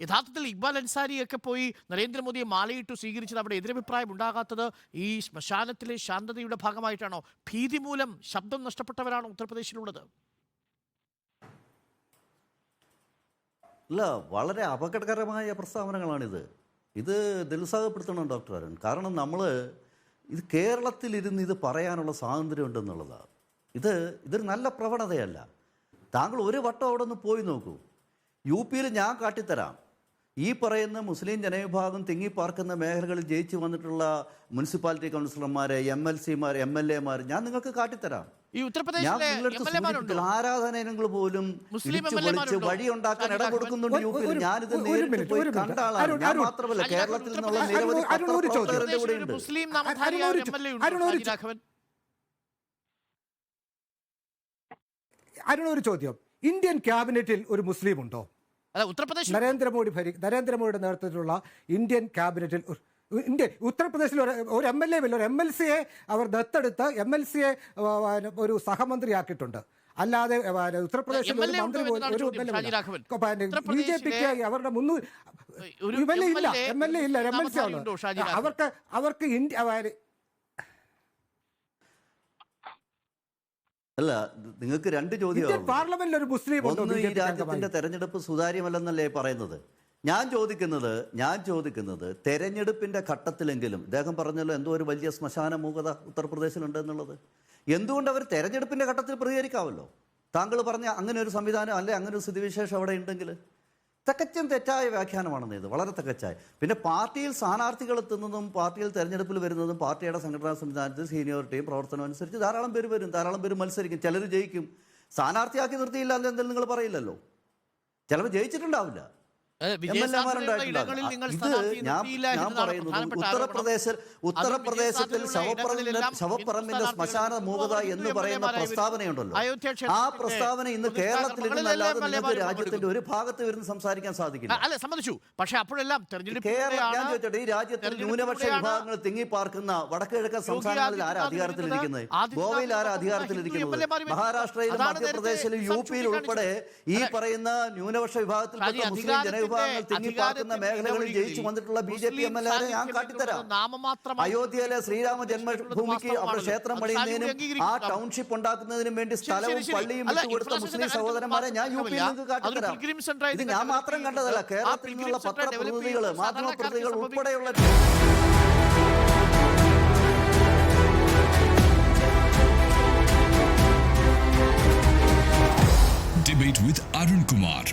യഥാർത്ഥത്തിൽ ഇക്ബാൽ അൻസാരിയൊക്കെ പോയി നരേന്ദ്രമോദിയെ മാലയിട്ടു സ്വീകരിച്ചത് അവിടെ എതിരഭിപ്രായം ഉണ്ടാകാത്തത് ഈ ശ്മശാനത്തിലെ ശാന്തതയുടെ ഭാഗമായിട്ടാണോ? ഭീതി മൂലം ശബ്ദം നഷ്ടപ്പെട്ടവരാണോ ഉത്തർപ്രദേശിലുള്ളത്? ഇല്ല, വളരെ അപകടകരമായ പ്രസ്താവനകളാണിത്. ഇത് നിരുത്സാഹപ്പെടുത്തണം ഡോക്ടർ അരുൺ. കാരണം നമ്മൾ ഇത് കേരളത്തിലിരുന്ന് ഇത് പറയാനുള്ള സ്വാതന്ത്ര്യം ഉണ്ടെന്നുള്ളതാണ്. ഇതൊരു നല്ല പ്രവണതയല്ല. താങ്കൾ ഒരു വട്ടം അവിടെ നിന്ന് പോയി നോക്കൂ. യു പിയിൽ ഞാൻ കാട്ടിത്തരാം. ഈ പറയുന്ന മുസ്ലിം ജനവിഭാഗം തിങ്ങിപ്പാർക്കുന്ന മേഖലകളിൽ ജയിച്ചു വന്നിട്ടുള്ള മുനിസിപ്പാലിറ്റി കൗൺസിലർമാരെ, MLC-മാർ, MLA-മാർ ഞാൻ നിങ്ങൾക്ക് കാട്ടിത്തരാം. ആരാധനകൾ പോലും വഴി ഉണ്ടാക്കാൻ ഇട കൊടുക്കുന്നുണ്ട് യു പിയിൽ. ഞാനിത് നേരിട്ട് പോയി കണ്ട ആളാണ്. ഞാൻ മാത്രമല്ല, കേരളത്തിൽ നിന്നുള്ള നിരവധി പത്രപ്രവർത്തകരുടെ കൂടെ ഉണ്ട്. ഒരു ചോദ്യം, ഇന്ത്യൻ ക്യാബിനറ്റിൽ ഒരു മുസ്ലിം ഉണ്ടോ? നരേന്ദ്രമോദിയുടെ നേതൃത്വത്തിലുള്ള ഇന്ത്യൻ ക്യാബിനറ്റിൽ ഉത്തർപ്രദേശിൽ ഒരു MLA ഇല്ല, ഒരു MLC-യെ അവർ ദത്തെടുത്ത് MLC-യെ ഒരു സഹമന്ത്രിയാക്കിയിട്ടുണ്ട്. അല്ലാതെ ഉത്തർപ്രദേശിൽ ഒരു മന്ത്രി BJP-ക്ക് അവരുടെ 300 MLA ഇല്ല, MLC ആണ്. അവർക്ക് അല്ല, നിങ്ങൾക്ക് രണ്ട് ചോദ്യം. പാർലമെന്റിൽ ഒരു മുസ്ലിം ഒന്ന്, ഈ രാജ്യത്തിന്റെ തെരഞ്ഞെടുപ്പ് സുതാര്യമല്ലെന്നല്ലേ പറയുന്നത്. ഞാൻ ചോദിക്കുന്നത് തെരഞ്ഞെടുപ്പിന്റെ ഘട്ടത്തിലെങ്കിലും ഇദ്ദേഹം പറഞ്ഞല്ലോ എന്തോ ഒരു വലിയ ശ്മശാന മൂകത ഉത്തർപ്രദേശിലുണ്ട് എന്നുള്ളത്. എന്തുകൊണ്ട് അവർ തെരഞ്ഞെടുപ്പിന്റെ ഘട്ടത്തിൽ പ്രതികരിക്കാമല്ലോ? താങ്കൾ പറഞ്ഞ അങ്ങനെ ഒരു സംവിധാനം അല്ലെ, അങ്ങനെ ഒരു സ്ഥിതിവിശേഷം അവിടെ ഉണ്ടെങ്കിൽ തികച്ചും തെറ്റായ വ്യാഖ്യാനമാണെന്ന്. ഇത് വളരെ തെറ്റായ. പിന്നെ പാർട്ടിയിൽ സ്ഥാനാർത്ഥികൾ എത്തുന്നതും പാർട്ടിയിൽ തെരഞ്ഞെടുപ്പിൽ വരുന്നതും പാർട്ടിയുടെ സംഘടനാ സംവിധാനത്തിൽ സീനിയോറിറ്റിയും പ്രവർത്തനം അനുസരിച്ച് ധാരാളം പേര് വരും, ധാരാളം പേര് മത്സരിക്കും. ചിലർ ജയിക്കും. സ്ഥാനാർത്ഥിയാക്കി നിർത്തിയില്ല എന്തെങ്കിലും നിങ്ങൾ പറയില്ലല്ലോ. ചിലവ് ജയിച്ചിട്ടുണ്ടാവില്ല. ഉത്തർപ്രദേശത്തിൽ ശവപ്പറമ്പിന്റെ ശ്മശാന മൂകത എന്ന് പറയുന്ന പ്രസ്താവനയുണ്ടല്ലോ. ആ പ്രസ്താവന ഇന്ന് കേരളത്തിൽ ഇരുന്നല്ലാതെ രാജ്യത്തിന്റെ ഒരു ഭാഗത്ത് വരുന്ന സംസാരിക്കാൻ സാധിക്കില്ല. അല്ല, സമ്മതിച്ചു. പക്ഷെ അപ്പോഴെല്ലാം ഞാൻ ചോദിച്ചോട്ടെ, ഈ രാജ്യത്തിൽ ന്യൂനപക്ഷ വിഭാഗങ്ങൾ തിങ്ങിപ്പാർക്കുന്ന വടക്കുകിഴക്കൻ സംസ്ഥാനങ്ങളിൽ ആരാ അധികാരത്തിലിരിക്കുന്നത്? ഗോവയിൽ ആരാ അധികാരത്തിലിരിക്കുന്നത്? മഹാരാഷ്ട്രയിലും മധ്യപ്രദേശിലും UP-യിൽ ഉൾപ്പെടെ ഈ പറയുന്ന ന്യൂനപക്ഷ വിഭാഗത്തിൽപ്പെട്ട മുസ്ലിം ജനവിഭാഗങ്ങൾ തിങ്ങിപ്പാർക്കുന്ന മേഖലകളിൽ ജയിച്ചു വന്നിട്ടുള്ള BJP MLA ഞാൻ കാട്ടിത്തരാം. അയോധ്യയിലെ ശ്രീരാമ ജന്മഭൂമിക്ക് അവിടെ ക്ഷേത്രം പണിയുന്നതിനും ആ ടൗൺഷിപ്പ് ഉണ്ടാക്കുന്നതിനും വേണ്ടി സ്ഥലവും പള്ളിയും വിട്ടുകൊടുത്ത മുസ്ലിം സഹോദരന്മാരെ ഞാൻ UP-യിൽ നിങ്ങൾക്ക് കാട്ടിത്തരാം. ഇത് ഞാൻ മാത്രം കണ്ടതല്ല, കേരളത്തിൽ നിന്നുള്ള പത്രപ്രതിനിധികൾ, മാധ്യമപ്രതിനിധികൾ ഉൾപ്പെടെയുള്ള Debate with Arun Kumar.